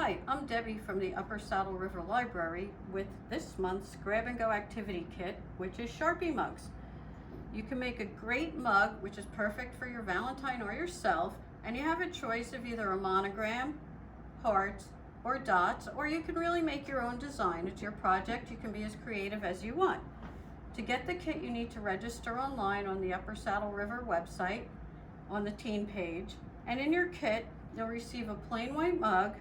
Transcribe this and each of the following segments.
Hi, I'm Debbie from the Upper Saddle River Library with this month's Grab and Go activity kit, which is Sharpie mugs. You can make a great mug, which is perfect for your Valentine or yourself, and you have a choice of either a monogram, hearts, or dots, or you can really make your own design. It's your project. You can be as creative as you want. To get the kit, you need to register online on the Upper Saddle River website on the teen page, and in your kit, you'll receive a plain white mug,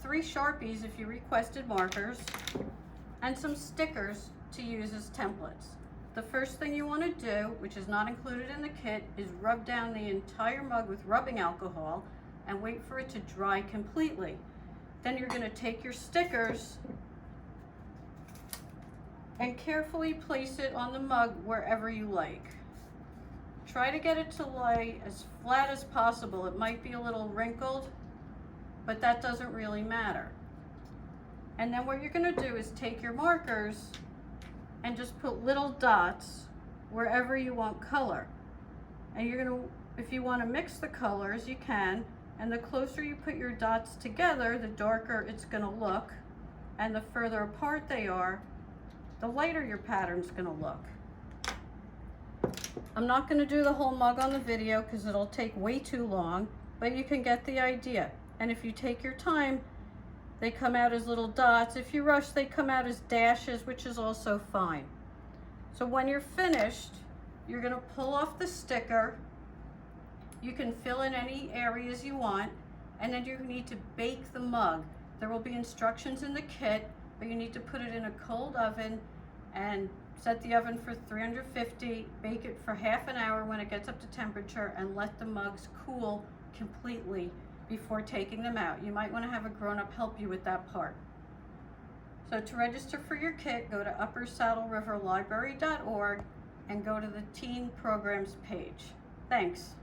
3 Sharpies if you requested markers, and some stickers to use as templates. The first thing you want to do, which is not included in the kit, is rub down the entire mug with rubbing alcohol and wait for it to dry completely. Then you're going to take your stickers and carefully place it on the mug wherever you like. Try to get it to lay as flat as possible. It might be a little wrinkled, but that doesn't really matter. And then what you're going to do is take your markers and just put little dots wherever you want color. And you're going to, if you want to mix the colors, you can. And the closer you put your dots together, the darker it's going to look. And the further apart they are, the lighter your pattern's going to look. I'm not going to do the whole mug on the video because it'll take way too long, but you can get the idea. And if you take your time, they come out as little dots. If you rush, they come out as dashes, which is also fine. So when you're finished, you're going to pull off the sticker. You can fill in any areas you want, and then you need to bake the mug. There will be instructions in the kit, but you need to put it in a cold oven and set the oven for 350, bake it for half an hour when it gets up to temperature, and let the mugs cool completely before taking them out. You might want to have a grown-up help you with that part. So to register for your kit, go to uppersaddleriverlibrary.org and go to the teen programs page. Thanks.